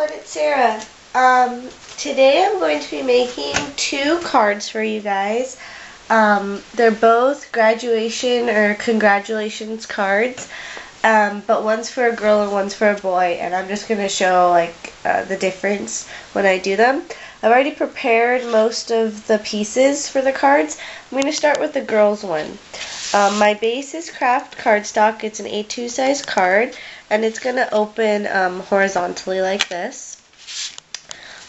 everyone, it's Sarah. Today I'm going to be making two cards for you guys. They're both graduation or congratulations cards, but one's for a girl and one's for a boy, and I'm just going to show the difference when I do them. I've already prepared most of the pieces for the cards. I'm going to start with the girls one. My base is craft cardstock. It's an A2 size card, and it's going to open horizontally like this.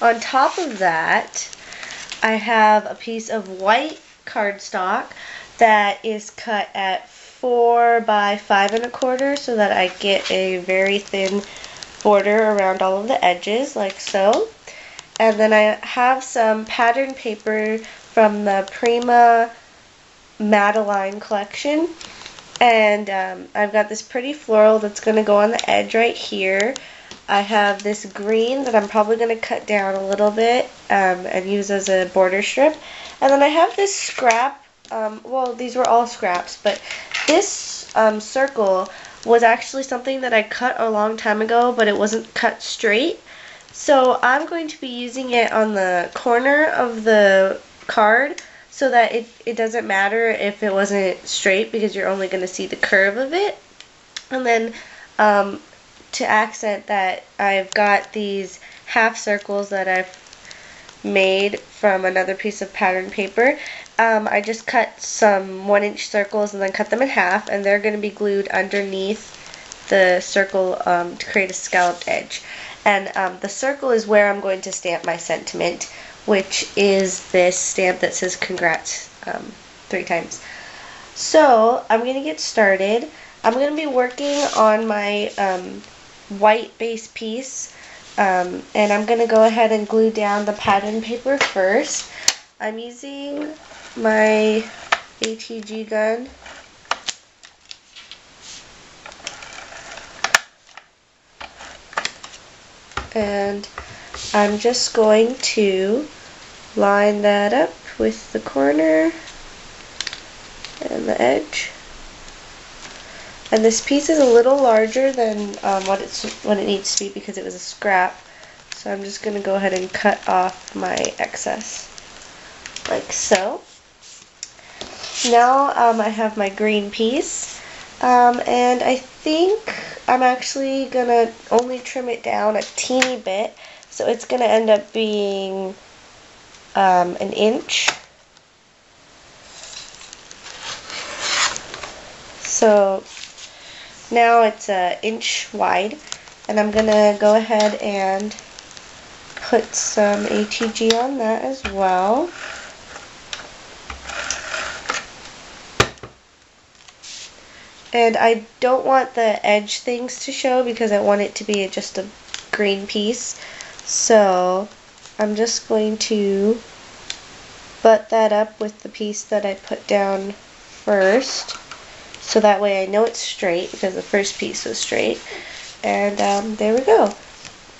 On top of that, I have a piece of white cardstock that is cut at 4 by 5 1/4 so that I get a very thin border around all of the edges, like so. And then I have some pattern paper from the Prima Madeline collection, and I've got this pretty floral that's going to go on the edge right here. I have this green that I'm probably going to cut down a little bit and use as a border strip, and then I have this scrap, well, these were all scraps, but this circle was actually something that I cut a long time ago, but it wasn't cut straight, so I'm going to be using it on the corner of the card so that it doesn't matter if it wasn't straight, because you're only going to see the curve of it. And then to accent that, I've got these half circles that I've made from another piece of pattern paper. I just cut some 1-inch circles and then cut them in half, and they're going to be glued underneath the circle to create a scalloped edge. And the circle is where I'm going to stamp my sentiment, which is this stamp that says congrats 3 times. So I'm going to get started. I'm going to be working on my white base piece, and I'm going to go ahead and glue down the pattern paper first. I'm using my ATG gun. And I'm just going to line that up with the corner and the edge. And this piece is a little larger than what it needs to be because it was a scrap. So I'm just going to go ahead and cut off my excess, like so. Now I have my green piece, and I think I'm actually going to only trim it down a teeny bit, so it's going to end up being 1 inch. So now it's 1 inch wide, and I'm going to go ahead and put some ATG on that as well. And I don't want the edge things to show because I want it to be just a green piece. So I'm just going to butt that up with the piece that I put down first. So that way I know it's straight because the first piece was straight. And there we go.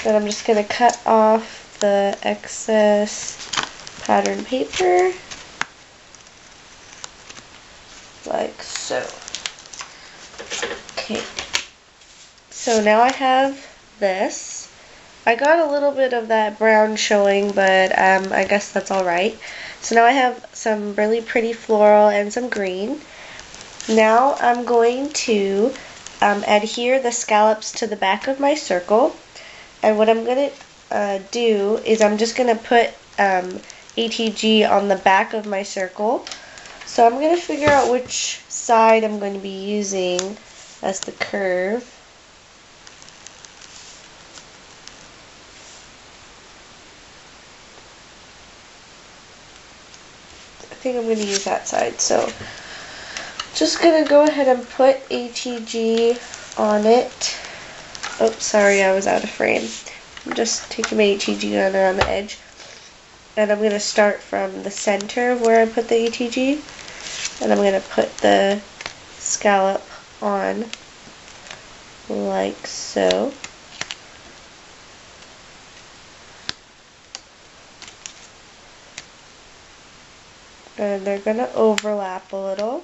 Then I'm just going to cut off the excess pattern paper, like so. Okay, so now I have this. I got a little bit of that brown showing, but I guess that's alright. So now I have some really pretty floral and some green. Now I'm going to adhere the scallops to the back of my circle, and what I'm going to do is I'm just going to put ATG on the back of my circle. So I'm going to figure out which side I'm going to be using as the curve. I think I'm going to use that side, so just going to go ahead and put ATG on it. Oh, sorry, I was out of frame. I'm just taking my ATG gun around the edge, and I'm going to start from the center of where I put the ATG, and I'm going to put the scallop on like so. And they're going to overlap a little.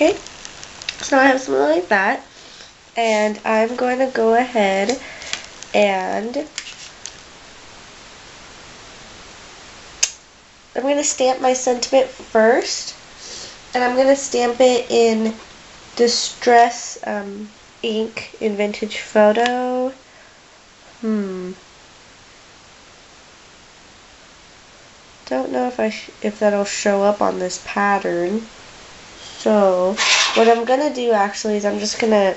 Okay, so now I have something like that, and I'm going to go ahead and I'm going to stamp my sentiment first, and I'm going to stamp it in Distress ink in Vintage Photo. Don't know if that'll show up on this pattern. So what I'm gonna do actually is I'm just gonna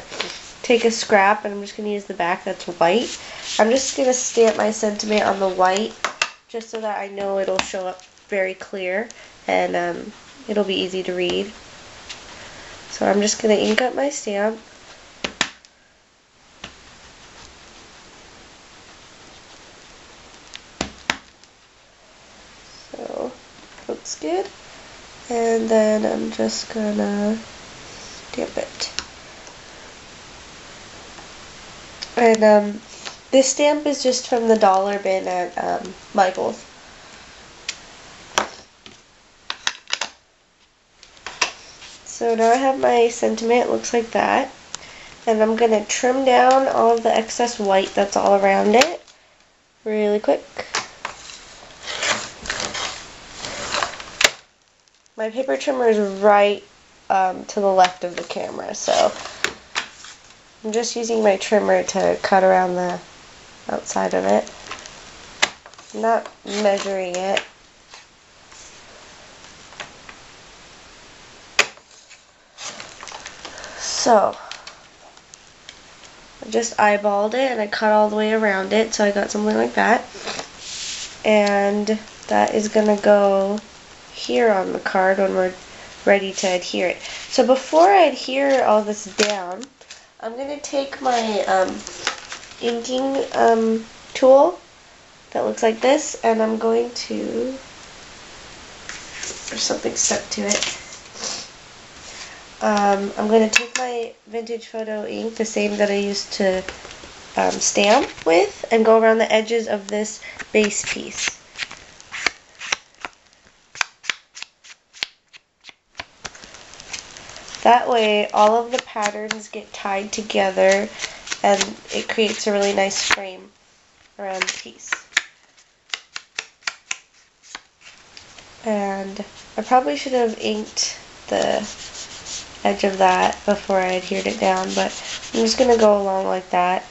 take a scrap and I'm just gonna use the back that's white. I'm just gonna stamp my sentiment on the white just so that I know it'll show up very clear and it'll be easy to read. So I'm just gonna ink up my stamp. So looks good. And then I'm just gonna stamp it. And this stamp is just from the dollar bin at Michael's. So now I have my sentiment, it looks like that. And I'm gonna trim down all of the excess white that's all around it really quick. My paper trimmer is right to the left of the camera, so I'm just using my trimmer to cut around the outside of it. I'm not measuring it. So I just eyeballed it and I cut all the way around it, so I got something like that. And that is gonna go here on the card when we're ready to adhere it. So before I adhere all this down, I'm going to take my inking tool that looks like this, and I'm going to, there's something stuck to it. I'm going to take my Vintage Photo ink, the same that I used to stamp with, and go around the edges of this base piece. That way all of the patterns get tied together and it creates a really nice frame around the piece. And I probably should have inked the edge of that before I adhered it down, but I'm just going to go along like that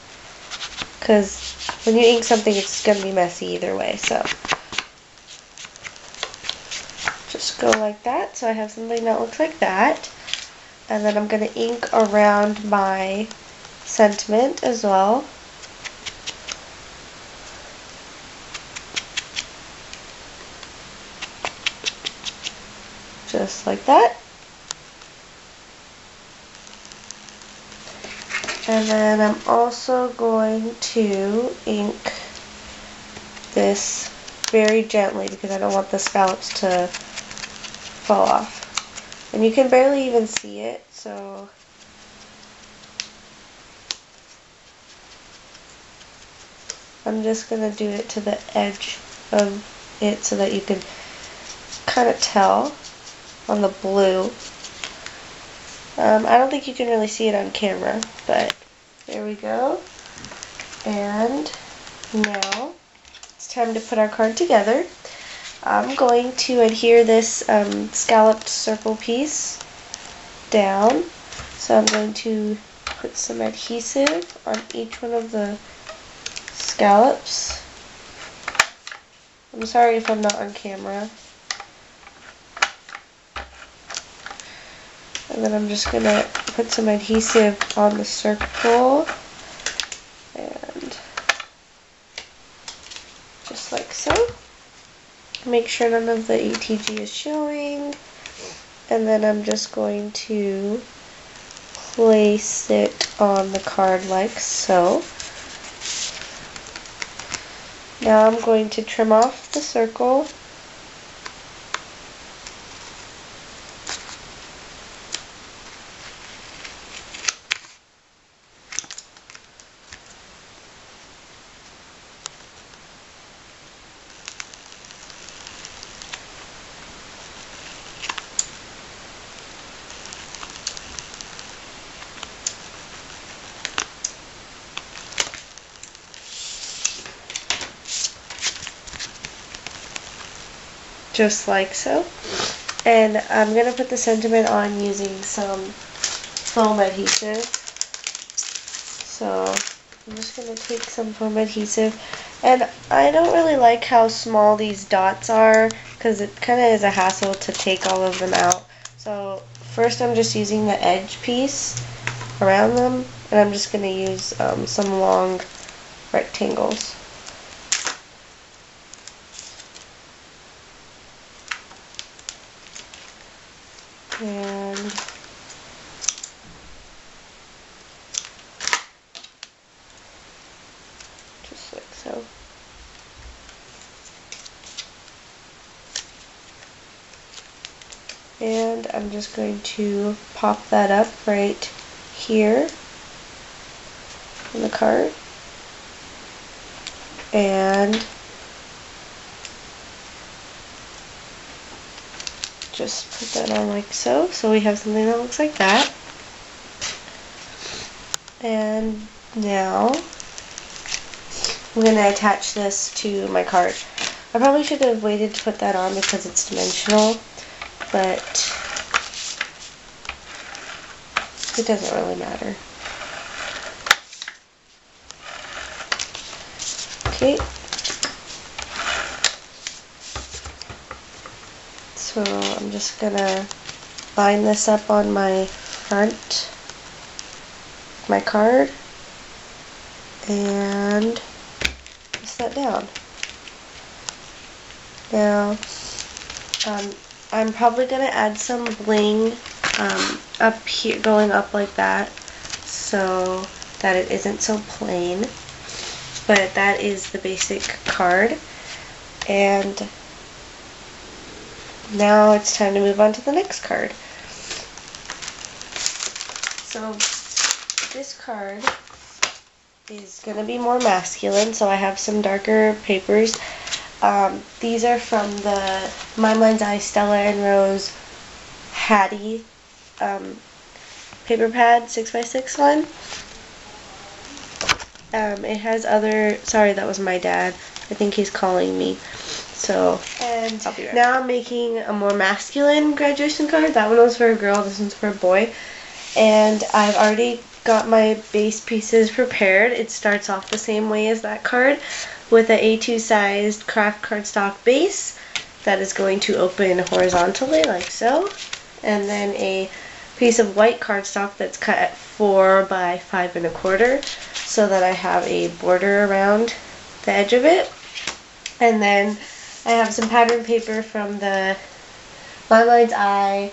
because when you ink something it's going to be messy either way. So just go like that, so I have something that looks like that. And then I'm going to ink around my sentiment as well. Just like that. And then I'm also going to ink this very gently because I don't want the scallops to fall off. And you can barely even see it, so I'm just going to do it to the edge of it so that you can kind of tell on the blue. I don't think you can really see it on camera, but there we go. And now it's time to put our card together. I'm going to adhere this scalloped circle piece down. So I'm going to put some adhesive on each one of the scallops. I'm sorry if I'm not on camera. And then I'm just going to put some adhesive on the circle. And just like so. Make sure none of the ETG is showing. And then I'm just going to place it on the card like so. Now I'm going to trim off the circle. just like so. And I'm going to put the sentiment on using some foam adhesive. So I'm just going to take some foam adhesive. And I don't really like how small these dots are because it kind of is a hassle to take all of them out. So first I'm just using the edge piece around them, and I'm just going to use some long rectangles. And just like so. And I'm just going to pop that up right here in the card. And just put that on like so. So we have something that looks like that. And now I'm going to attach this to my card. I probably should have waited to put that on because it's dimensional, but it doesn't really matter. Okay. So I'm just gonna line this up on my front, my card, and press that down. Now, I'm probably gonna add some bling up here, going up like that, so that it isn't so plain. But that is the basic card, and now it's time to move on to the next card. So this card is going to be more masculine, so I have some darker papers. These are from the My Mind's Eye Stella and Rose Hattie paper pad 6x6 one. It has other, sorry, that was my dad. I think he's calling me. So, and I'll be right now I'm making a more masculine graduation card. That one was for a girl, this one's for a boy. And I've already got my base pieces prepared. It starts off the same way as that card with an A2 sized craft cardstock base that is going to open horizontally like so. And then a piece of white cardstock that's cut at 4 by 5 1/4 so that I have a border around the edge of it. And then I have some pattern paper from the My Mind's Eye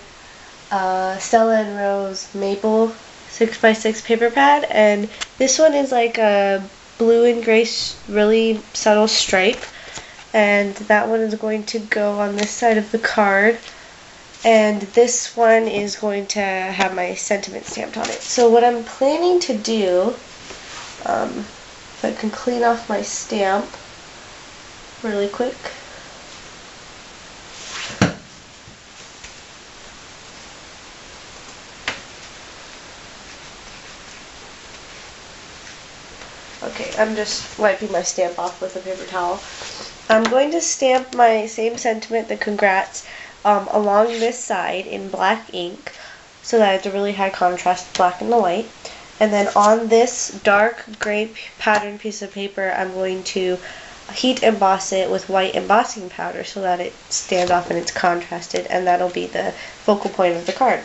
Stella and Rose Maple 6x6 paper pad, and this one is like a blue and gray really subtle stripe, and that one is going to go on this side of the card, and this one is going to have my sentiment stamped on it. So what I'm planning to do, if I can clean off my stamp really quick. Okay, I'm just wiping my stamp off with a paper towel. I'm going to stamp my same sentiment, the congrats, along this side in black ink so that it's a really high contrast black and the white. And then on this dark gray pattern piece of paper, I'm going to heat emboss it with white embossing powder so that it stands off and it's contrasted, and that'll be the focal point of the card.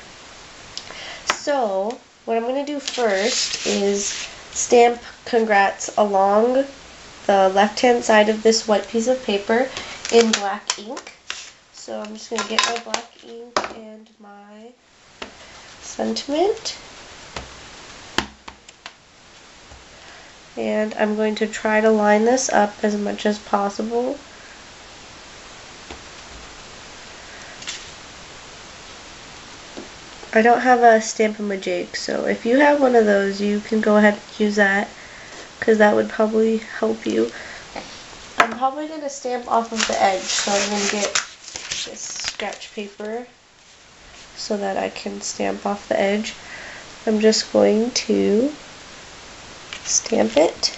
So what I'm going to do first is stamp congrats along the left hand side of this white piece of paper in black ink. So I'm just going to get my black ink and my sentiment, and I'm going to try to line this up as much as possible. I don't have a Stamp-A-Majig, so if you have one of those, you can go ahead and use that, because that would probably help you. I'm probably going to stamp off of the edge, so I'm going to get this scratch paper so that I can stamp off the edge. I'm just going to stamp it.